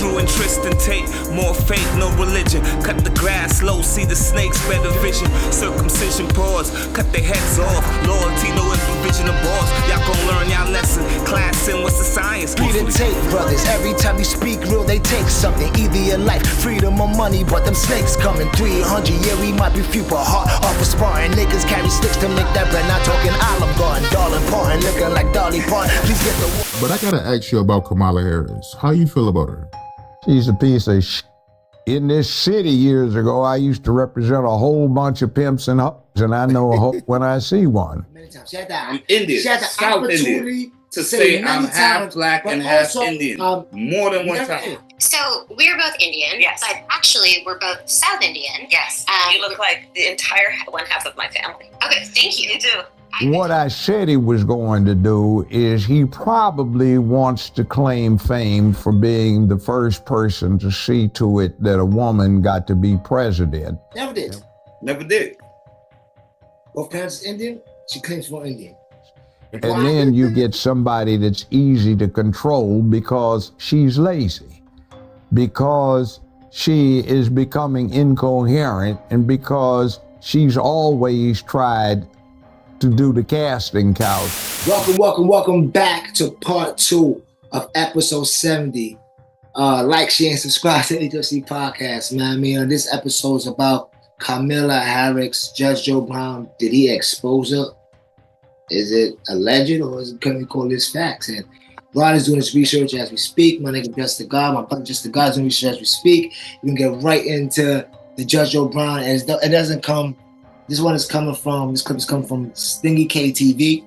Drew and Tristan Tate, more faith, no religion. Cut the grass low, see the snakes, better vision. Circumcision pause, cut their heads off. Loyalty, no vision of boss. Y'all gon' learn y'all lesson. Class in what's the science? Read and take, brothers. Every time you speak real, they take something. Either your life, freedom or money, but them snakes coming. 300, yeah, we might be few, but heart off of sparring. Niggas carry sticks to make that bread. Not talking Olive Garden, darling Parton, looking like Dolly Parton. Please get the. But I gotta ask you about Kamala Harris. How you feel about her? She's a piece of shit. In this city years ago, I used to represent a whole bunch of pimps and hoes, and I know a hoe when I see one. Many times. She had I'm Indian, she had the South Indian. To say I'm half black and half Indian, more than one time. So we're both Indian, yes, but actually we're both South Indian. Yes, you look like the entire one half of my family. Okay, thank you. You do. What I said he was going to do is he probably wants to claim fame for being the first person to see to it that a woman got to be president. Never did. Never did. Both parents is Indian. She claims for Indian. And then you get somebody that's easy to control because she's lazy, because she is becoming incoherent, and because she's always tried to do the casting couch. Welcome back to part 2 of episode 70. Like, share, and subscribe to H.F.C podcast, man. I mean, this episode is about Kamala Harris, Judge Joe Brown. Did he expose her? Is it alleged, or can we call this facts? And Ron is doing his research as we speak. My nigga Just the God, my brother Just the God is doing research as we speak. We can get right into the Judge Joe Brown. And it doesn't come. This one is coming from. This clip is coming from Stingy KTV.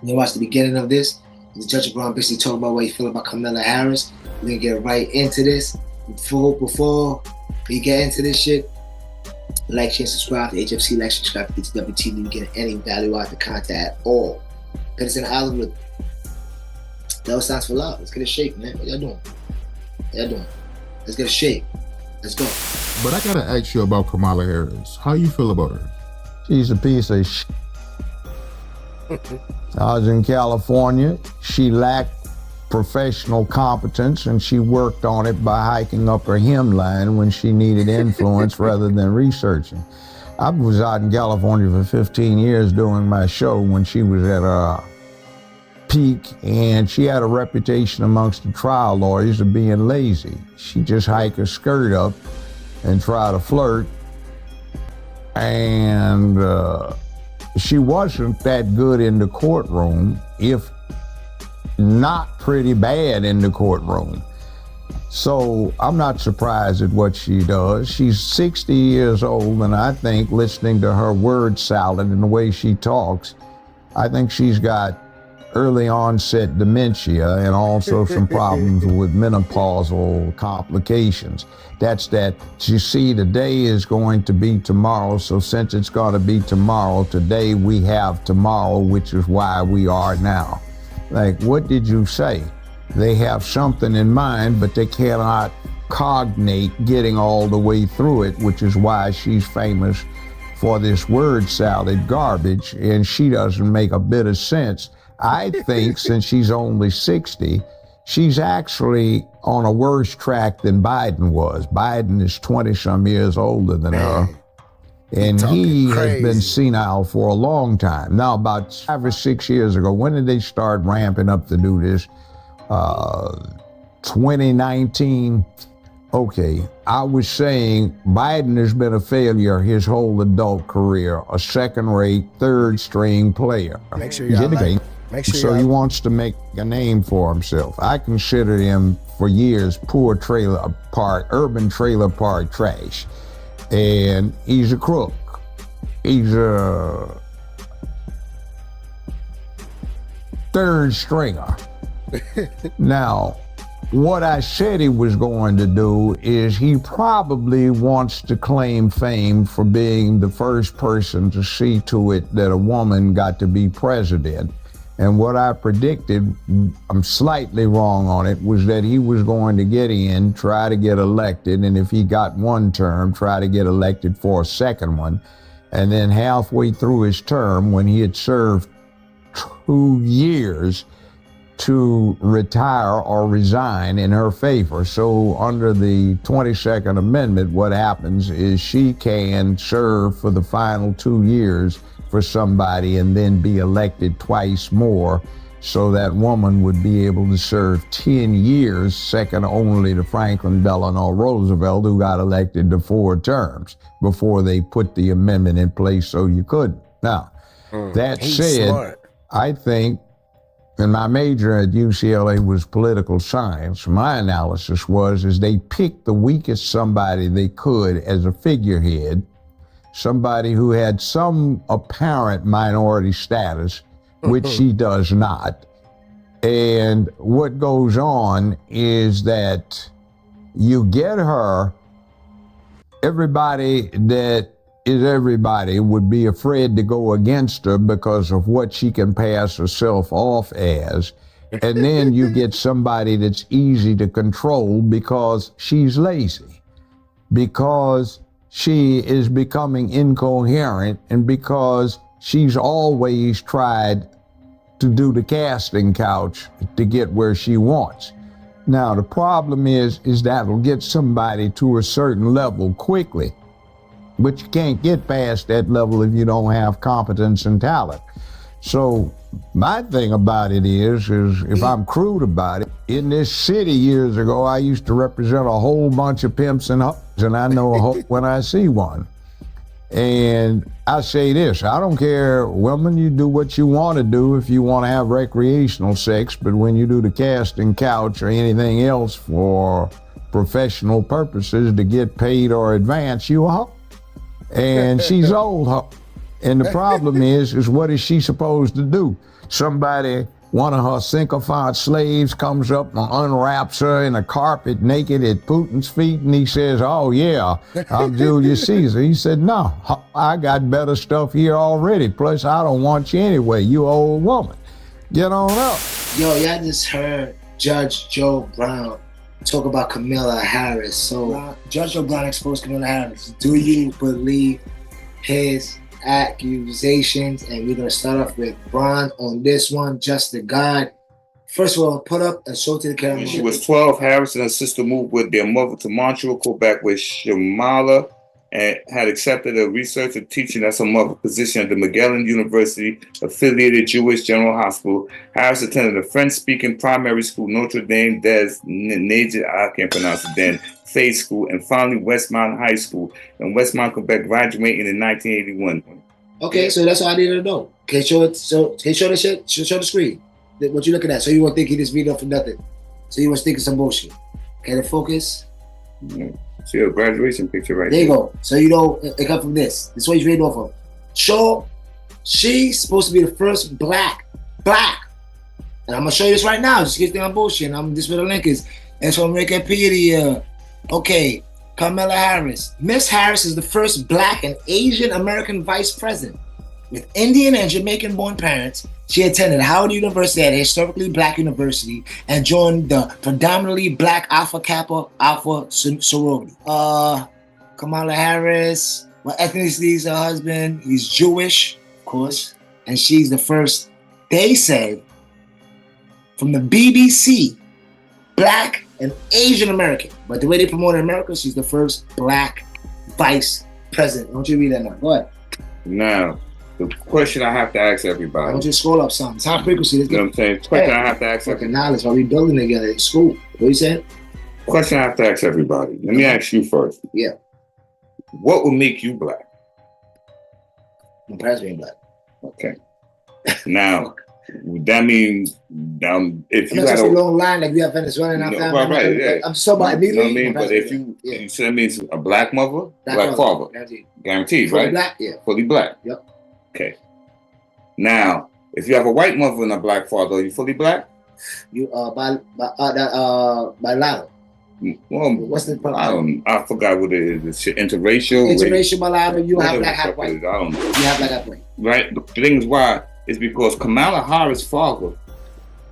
You watch the beginning of this. The Judge Brown basically talking about what he feel about Kamala Harris. We're gonna get right into this. Before we get into this shit, like, share, subscribe to HFC, like, subscribe to pt.2. You get any value out of the content at all. Because it's in the algorithm. That stands for love. Let's get a shake, man. What y'all doing? Let's get a shake. Let's go. But I gotta ask you about Kamala Harris. How you feel about her? She's a piece of shit. I was in California. She lacked professional competence, and she worked on it by hiking up her hemline when she needed influence rather than researching. I was out in California for 15 years doing my show when she was at her peak, and she had a reputation amongst the trial lawyers of being lazy. She just hike her skirt up and try to flirt, and she wasn't that good in the courtroom, if not pretty bad in the courtroom. So I'm not surprised at what she does. She's 60 years old, and I think, listening to her word salad and the way she talks, I think she's got early onset dementia and also some problems with menopausal complications. That's that, you see, the day is going to be tomorrow, so since it's going to be tomorrow, today we have tomorrow, which is why we are now. Like, what did you say? They have something in mind, but they cannot cognate getting all the way through it, which is why she's famous for this word salad garbage, and she doesn't make a bit of sense. I think since she's only 60, she's actually on a worse track than Biden was. Biden is 20-some years older than her. And he has been senile for a long time. Now, about 5 or 6 years ago, when did they start ramping up to do this? 2019. Okay, I was saying Biden has been a failure his whole adult career, a second-rate, third-string player. Make sure you're like. So he wants to make a name for himself. I considered him for years poor urban trailer park trash. And he's a crook. He's a third stringer. Now, what I said he was going to do is he probably wants to claim fame for being the first person to see to it that a woman got to be president. And what I predicted, I'm slightly wrong on it, was that he was going to get in, try to get elected, and if he got one term, try to get elected for a second one. And then halfway through his term, when he had served 2 years, to retire or resign in her favor. So under the 22nd Amendment, what happens is she can serve for the final 2 years for somebody and then be elected twice more. So that woman would be able to serve 10 years, second only to Franklin Delano Roosevelt, who got elected to 4 terms before they put the amendment in place so you couldn't. Now, that said, smart. I think, and my major at UCLA was political science, my analysis is they picked the weakest somebody they could as a figurehead, somebody who had some apparent minority status, which she does not. And what goes on is that you get her, everybody that is everybody would be afraid to go against her because of what she can pass herself off as. And then you get somebody that's easy to control because she's lazy, because she is becoming incoherent, and because she's always tried to do the casting couch to get where she wants. Now, the problem is that'll get somebody to a certain level quickly, but you can't get past that level if you don't have competence and talent. So my thing about it is if I'm crude about it, in this city years ago, I used to represent a whole bunch of pimps and hoes, and I know a hoe when I see one. And I say this, I don't care, women, you do what you want to do if you want to have recreational sex, but when you do the casting couch or anything else for professional purposes to get paid or advance, you a hoe. And she's old hoe. And the problem is what is she supposed to do? Somebody, one of her sycophant slaves comes up and unwraps her in a carpet naked at Putin's feet, and he says, "Oh yeah, I'm Julius Caesar." He said, "No, I got better stuff here already. Plus, I don't want you anyway, you old woman. Get on up." Yo, y'all just heard Judge Joe Brown talk about Kamala Harris. So Judge Joe Brown exposed Kamala Harris. Do you believe his accusations? And we're gonna start off with Bron on this one. Just the God. First of all, put up and show to the camera. When she was 12, Harris and her sister moved with their mother to Montreal, Quebec, where Kamala and had accepted a research and teaching as her mother position at the Magellan University affiliated Jewish General Hospital. Harris attended a French-speaking primary school, Notre Dame des Neiges, I can't pronounce it then, Faith School, and finally Westmount High School in Westmount, Quebec, graduating in 1981. Okay, so that's all I needed to know. Okay, show it. So show the shit. Show the screen. What you looking at? So you won't think he just read off for nothing. So you was thinking some bullshit. Okay, the focus. Yeah. See a graduation picture right there. There you go. So you know it come from this. This is what he's reading off of. So she's supposed to be the first black. And I'm gonna show you this right now. Just get think I'm bullshit. This where the link is. It's from Wikipedia. Okay, Kamala Harris. Miss Harris is the first Black and Asian American vice president. With Indian and Jamaican-born parents, she attended Howard University, at a historically Black university, and joined the predominantly Black Alpha Kappa Alpha sorority. Kamala Harris, what ethnicity is her husband? He's Jewish, of course, and she's the first, they said, from the BBC, Black and Asian American. But the way they promote in America, she's the first Black vice president. Don't you read that now? Go ahead. Now, the question I have to ask everybody. I want you to scroll up something. It's high frequency. You know what I'm saying? The question I have to ask everybody. Knowledge while we building together in school. What you saying? Question I have to ask everybody. Let me ask you first. Yeah. What would make you Black? My parents being Black. Okay. Now, that means if you had a long line like we have Venezuela in our family. Right, yeah. I'm just talking about immediately. You know what I mean? But if you so that means a Black mother, Black father. Guaranteed, fully right? Black, yeah. Fully Black. Yep. Okay. Now, if you have a white mother and a Black father, are you fully Black? You by mulatto. Well, what's the problem? I forgot what it is. Interracial. Interracial mulatto. You have Black, half white. I don't know. You have Black, half white. Right. The thing is why is because Kamala Harris' father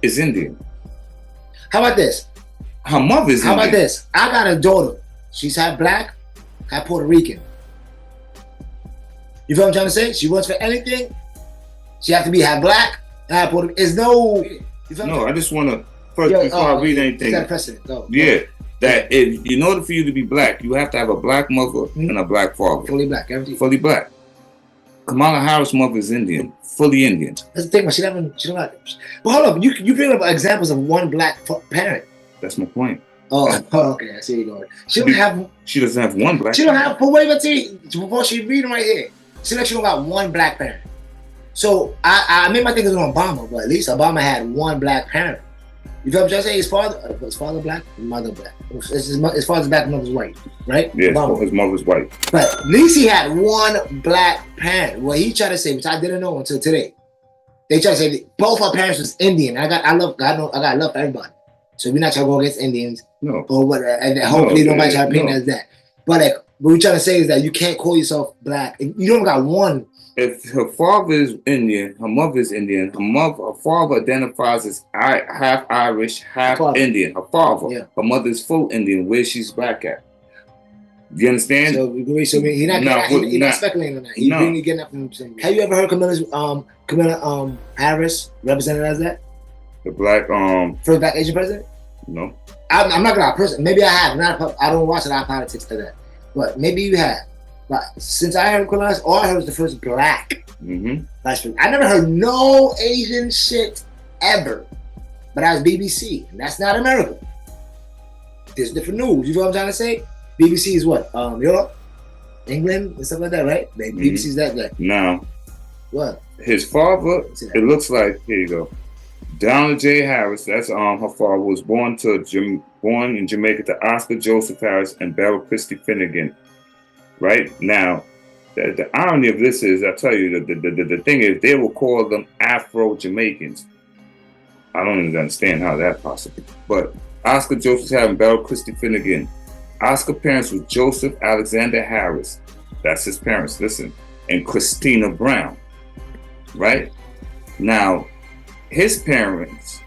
is Indian. How about this? Her mother is Indian. How about this? I got a daughter. She's half Black, half Puerto Rican. You feel what I'm trying to say? She works for anything. She has to be half Black and half Puerto Rican. You No, I just want to first before I read anything. Set a precedent. Go. Yeah, that in order for you to be black, you have to have a black mother and a black father. Fully black, everything. Fully black. Kamala Harris' mother is Indian, fully Indian. That's the thing, but she don't like. But hold up, you bring up examples of one black parent. That's my point. Oh, okay, I see you going. She doesn't have one black. She don't have. But wait, before she reading right here, she don't got one black parent. So I made my thing on Obama, but at least Obama had one black parent. You feel what I'm trying to say? His father black, mother black. His father's black, mother's white, right? Yeah, his mother's white. But at least he had one black parent. What he tried to say, which I didn't know until today, they tried to say both our parents was Indian. I got love for everybody. So we're not trying to go against Indians, no, or what, and hopefully nobody try to paint as that. But what we're trying to say is that you can't call yourself black. You don't got one. If her father is Indian, her mother is Indian. Her father identifies as half Irish, half Indian. Her father, her mother is full Indian. Where she's black at? You understand? So he's not speculating on that. He's really getting that from him. Have you ever heard Kamala Harris represented as that? The black first black Asian president? No. I'm not gonna person. Maybe I have. I don't watch a lot of politics to that. But maybe you have. But since I heard Kamala, all I heard was the first black vice president. I never heard no Asian shit ever. But that was BBC, and that's not America. There's different news. You know what I'm trying to say? BBC is what? Europe, England, and stuff like that, right? BBC's that. No. What? His father. It looks like here you go. Donald J. Harris, that's her father, was born in Jamaica to Oscar Joseph Harris and Beryl Christie Finnegan. Right now, the irony of this is, I tell you, the thing is, they will call them Afro-Jamaicans. I don't even understand how that's possible. But Oscar Joseph Harris and Beryl Christie Finnegan. Oscar's parents were Joseph Alexander Harris. That's his parents. Listen, and Christina Brown. Right now. His parents,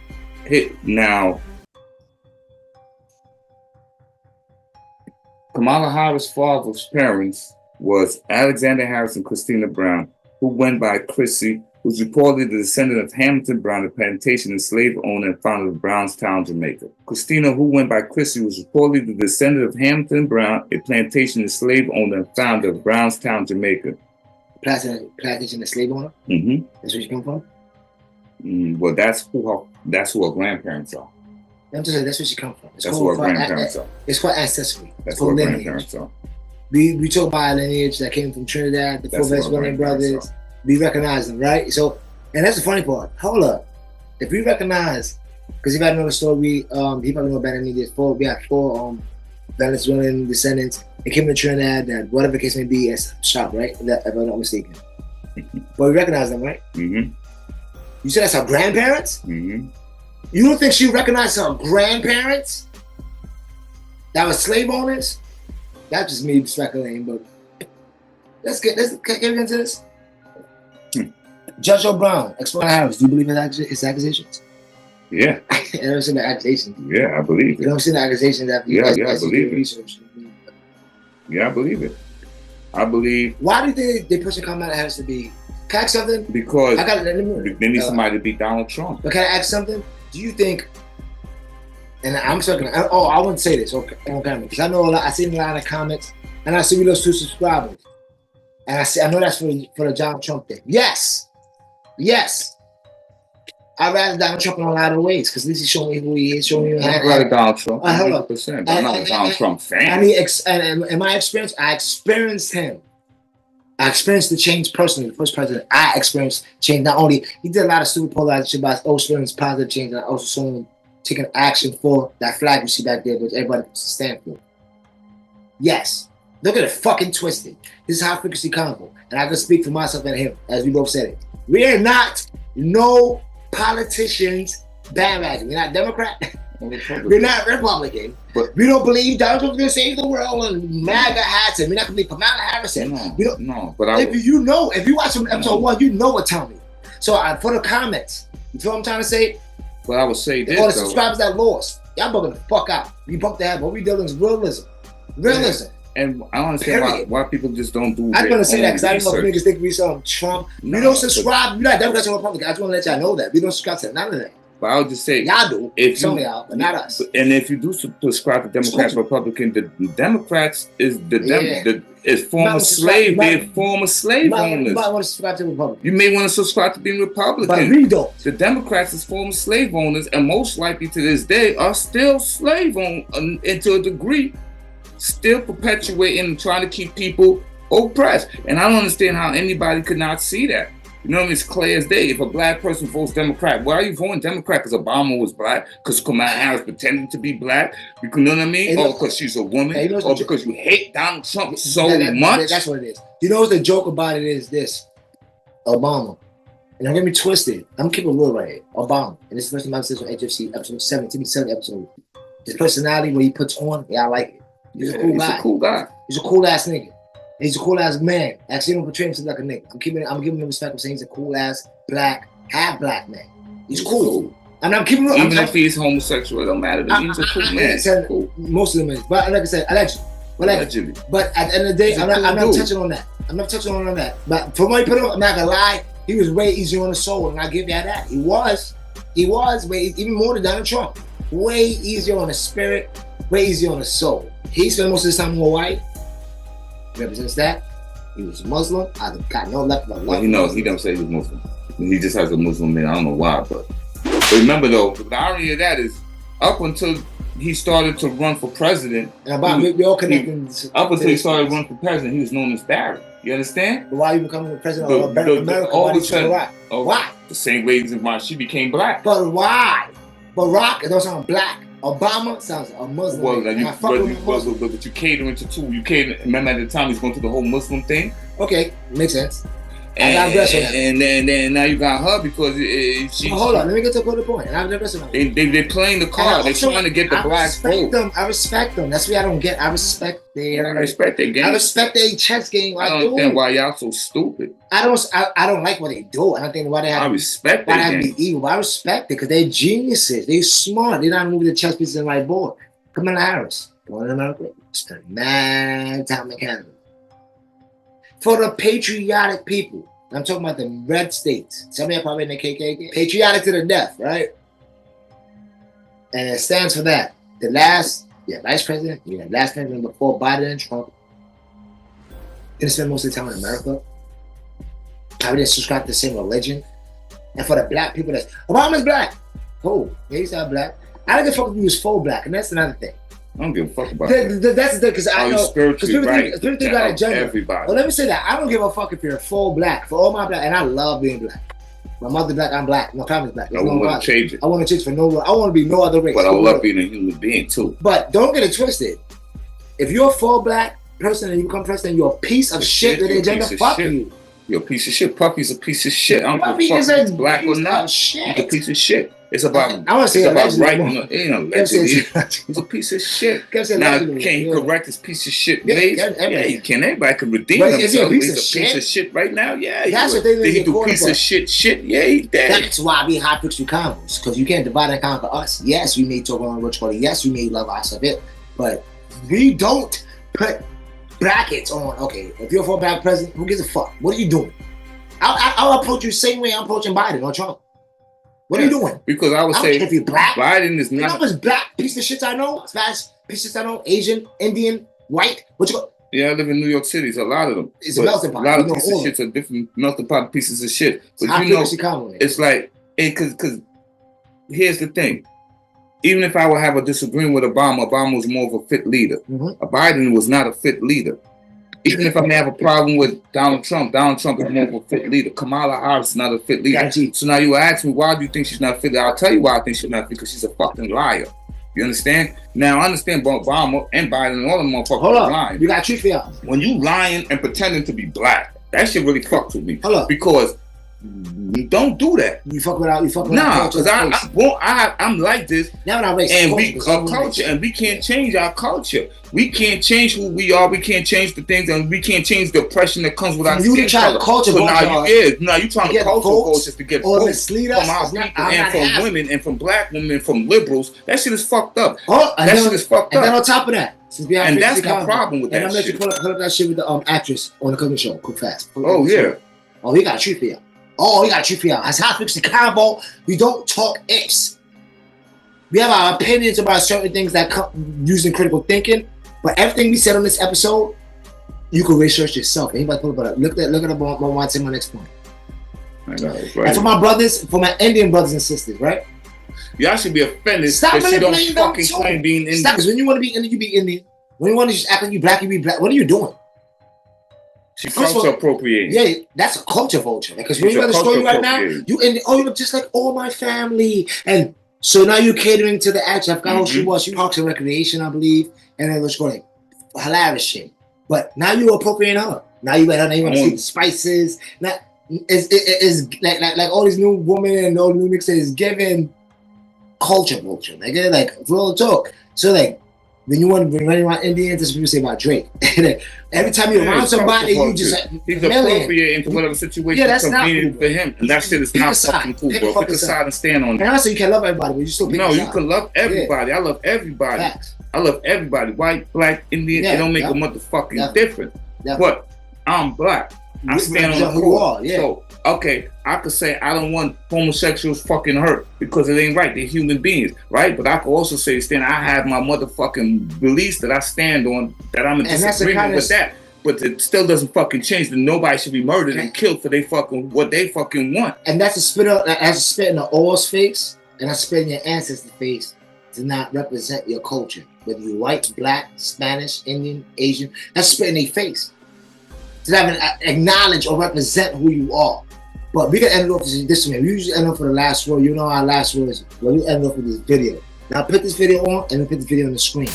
Kamala Harris' father's parents was Alexander Harris and Christina Brown, who went by Chrissy, who's reportedly the descendant of Hamilton Brown, a plantation and slave owner and founder of Brownstown, Jamaica. Christina, who went by Chrissy, was reportedly the descendant of Hamilton Brown, a plantation and slave owner and founder of Brownstown, Jamaica. Plantation and slave owner? Mm-hmm. That's where she come from? Well, that's who her grandparents are. I'm just saying that's where she come from. That's who her grandparents are. It's called ancestry. That's who her grandparents are. We talk about a lineage that came from Trinidad, the four Venezuelan brothers. We recognize them, right? So, and that's the funny part. Hold up. If we recognize, because you gotta know the story, he probably know better than me. We have four Venezuelan descendants. They came to Trinidad, that whatever the case may be, as shop, right? If I'm not mistaken. But we recognize them, right? Mm-hmm. You said that's her grandparents? Mm-hmm. You don't think she recognized her grandparents that were slave owners? That's just me speculating, but let's get into this. Judge O'Brien, explain Harris. Do you believe his accusations? Yeah. You never seen the accusations? Yeah, I believe it. You never seen the accusations after you I believe it. Research? Yeah, I believe it. I believe. Why do you think they push Kamala Harris to be? Can I ask something? Because they need somebody to beat Donald Trump. But can I ask something? Do you think? And I'm talking. I wouldn't say this on camera because I know a lot. I see a lot of comments, and I see we lost 2 subscribers, and I know that's for the Donald Trump thing. Yes. I'd rather Donald Trump in a lot of ways because at least he's showing me who he is. Showing me. I'd rather Donald Trump. 100%. I'm not a Donald Trump fan. And in my experience, I experienced him. I experienced the change personally. The first president, I experienced change. Not only he did a lot of stupid polarized shit, but I also experienced positive change. And I also saw him taking action for that flag you see back there, which everybody wants to stand for. Yes. Look at it fucking twisted. This is high frequency convo. And I can speak for myself and him, as we both said it. We are not no politicians bandwagon. We're not Democrat. We're not Republican. But we don't believe Donald Trump's gonna save the world and MAGA hats, and we're not gonna believe Kamala Harris. If you watch from episode 1, you know what tell me. So for the comments, you feel what I'm trying to say? But I would say this, all the subscribers that lost, y'all bugging the fuck out. You bumped that. What we doing is realism. Yeah. And I don't understand why people just don't do. I'm gonna say that because I don't know if niggas think we saw Trump. We don't subscribe. We're not Democrats or Republicans. I just want to let y'all know that we don't subscribe to none of that. But I would just say, y'all do. if Some you, of y'all, but not us. And if you do prescribe to Democrats, Republican, the Democrats is is former slave. They're former slave owners. You might want to subscribe to Republicans. You may want to subscribe to being Republican. But we don't. The Democrats is former slave owners, and most likely to this day are still slave owners, and to a degree, still perpetuating and trying to keep people oppressed. And I don't understand how anybody could not see that. You know what I mean? It's clear as day. If a black person votes Democrat, why are you voting Democrat? Because Obama was black? Because Kamala Harris pretending to be black? You know what I mean? Or because she's a woman? Or because you hate Donald Trump so much? That's what it is. You know what the joke about it is this? Obama. And don't get me twisted. I'm keeping it real right here. Obama. And this is the first time I've said on H.F.C. episode 70 episode. His personality, what he puts on, I like it. He's a cool guy. He's a cool guy. He's a cool ass nigga. He's a cool ass man. Actually, don't portray himself like a nigga. I'm giving him the respect of saying he's a cool ass half black man. He's cool. And I'm keeping him. Even if he's homosexual, it don't matter to me. He's a cool man. Cool. Most of them is. But like I said, allegedly. But at the end of the day, I'm not touching on that. I'm not touching on that. But from what he put on, I'm not gonna lie, he was way easier on the soul, and I give you that. He was way even more than Donald Trump. Way easier on the spirit, way easier on the soul. He spent most of his time more white. Represents that. He was Muslim. I got no left but love. Well, he don't say he was Muslim. He just has a Muslim name. I don't know why, but remember though, the irony of that is up until he started to run for president. And about we all connecting. Up until he started running for president, he was known as Barry. You understand? But why you becoming the president of America? All the time. Why? The same reason why she became black. But why? But Rock, it don't sound black. Obama sounds a Muslim. Well, but you catering to two. Remember at the time he's going through the whole Muslim thing. Okay, makes sense. And then now you got her because hold on, let me get to the point. And I've never seen they're playing the card. They're trying to get the black vote. I respect them. That's what I don't get. I respect their game. I respect their chess game. I don't understand why y'all so stupid. I don't like what they do. I don't think why they have. I respect why they have to be evil. But I respect it because they're geniuses. They're smart. They're not moving the chess pieces in the right board. Kamala Harris, born in America, spent mad time in Canada. For the patriotic people, I'm talking about the red states. Some of you probably in the KKK. Patriotic to the death, right? And it stands for that. The last, vice president, last president before Biden and Trump, didn't spend most of the time in America. Probably didn't subscribe to the same religion. And for the black people, that's Obama's black. Oh, he's not black. I don't give a fuck if he was full black, and that's another thing. I don't give a fuck about that. That's the thing, because I know. Spiritually right. People think about agenda. Everybody. Well, let me say that. I don't give a fuck if you're full black. For all my black, and I love being black. My mother's black, I'm black. My family's black. I want to change it. I want to change for no one. I want to be no other race. But I love being a human being, too. But don't get it twisted. If you're a full black person and you become president, you're a piece of shit with the agenda. Fuck you. You're a piece of shit. Puffy's a piece of shit. I don't Puffy give a fuck is if he's black or not. He's a piece of shit. It's about. I want to say about right. He's a piece of shit. Now, can he correct his piece of shit ways? Yeah, he can. Everybody can redeem himself. He's a piece of shit right now. Yeah, that's what they he do piece of shit. Yeah, he's dead. That's why we hot fix you combos, because you can't divide and conquer us. Yes, we may talk on what you call it. Yes, we may love us a bit, but we don't put brackets on. Okay, if you're for a black president, who gives a fuck? What are you doing? I'll approach you the same way I'm approaching Biden or Trump. What are you doing? Because I would say if you're black, Biden is not. You know what's black piece of shit I know? Spanish piece of shit I know? Asian, Indian, white. What you got? Yeah, I live in New York City. It's a lot of them. It's a melting pot. A lot of pieces of shit are different melting pot pieces of shit. But it's like, because here's the thing. Even if I would have a disagreement with Obama was more of a fit leader. Mm-hmm. Biden was not a fit leader. Even if I may have a problem with Donald Trump is more of a fit leader. Kamala Harris is not a fit leader. So now you ask me, why do you think she's not fit leader? I'll tell you why I think she's not fit, because she's a fucking liar. You understand? Now, I understand Obama and Biden and all them motherfuckers are lying. You got treat for y'all. When you lying and pretending to be black, that shit really fucks with me. Hold up. Because you don't do that. You fuck without. Nah, because I'm like this. Now I raise and our culture, and we can't change our culture. We can't change who we are. We can't change the things, and we can't change the oppression that comes with our skin color. Culture so now you trying to culture votes just to get votes from our people and from women and from black women and from liberals. That shit is fucked up. That shit is fucked up. And then on top of that, and that's my problem with that. And I'm let you pull up that shit with the actress on the cooking show. Quick fast. Oh yeah. Oh, he got a treat for you. Oh, you got to treat people. As how fix the combo. We don't talk ifs. We have our opinions about certain things that come using critical thinking, but everything we said on this episode, you can research yourself. Anybody talk about it? Look at my next point. I know, right. And for my brothers, for my Indian brothers and sisters, right? Y'all should be offended Stop that she don't manipulating them fucking too. claim being Indian. Stop, because when you want to be Indian, you be Indian. When you want to just act like you black, you be black. What are you doing? She First of culture all, appropriating. Yeah, that's a culture vulture. Because when It's you a got the story culture right now, appropriating. you Indian, oh, you look just like all my family. And so now you're catering to the actor. I forgot who she was. She Parks and Recreation, I believe. And then let's go like hilarious shit. But now you appropriating her. Now you let her, now you want to see the spices. Now, it's like all these new women and all new niggas is giving culture vulture. Nigga, like real talk. So like when you want Indians, that's what people say about Drake. Every time you're around somebody, you just he's appropriating into whatever situation is convenient for him. And that shit is not fucking cool, bro. Pick a side and stand on it. And also you can love everybody, but you still pick a side. You can love everybody. I love everybody. Facts. I love everybody. White, black, Indian, it don't make a motherfucking difference. But I'm black. I stand on the court. So, okay, I could say I don't want homosexuals fucking hurt because it ain't right. They're human beings, right? But I could also say, I have my motherfucking beliefs that I stand on, that I'm in disagreement with that. But it still doesn't fucking change that nobody should be murdered and killed for what they fucking want. And that's a spit in the all's face, and that's a spit in your ancestors' face to not represent your culture. Whether you're white, black, Spanish, Indian, Asian, that's a spit in their face. To not acknowledge or represent who you are. But we can end it off this way. We usually end off with the last word. You know our last word is. Well, we end off with this video. Now put this video on and then put this video on the screen.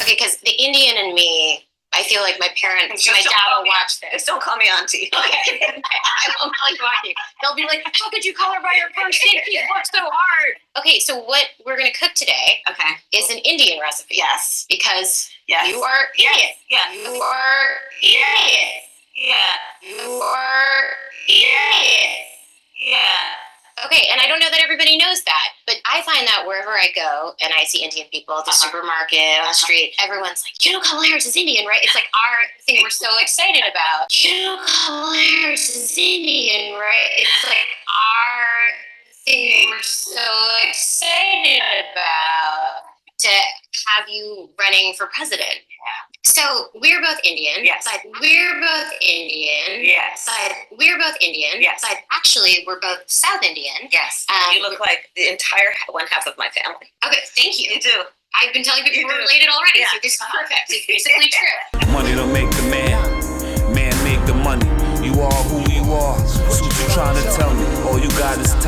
Okay, because the Indian in me, I feel like my parents, my dad will watch this. Just don't call me auntie. Okay. I won't like watching. They'll be like, how could you call her by her first name? She worked so hard. Okay, so what we're going to cook today is an Indian recipe. Yes. Because you are Indian. Yeah. You are Indian. Yeah. You are Indian. Yeah. Okay, and I don't know that everybody knows that, but I find that wherever I go and I see Indian people at the supermarket, on the street, everyone's like, you know Kamala Harris is Indian, right? It's like our thing we're so excited about. You know Kamala Harris is Indian, right? It's like our thing we're so excited about to have you running for president. So we're both Indian. Yes. But we're both Indian. Yes. But we're both Indian. Yes. But actually, we're both South Indian. Yes. You look like the entire one half of my family. Okay, thank you. You do. I've been telling people we're related already, so this is perfect. It's basically true. Money don't make the man make the money. You are who you are. So what you trying to tell me? All you got is time.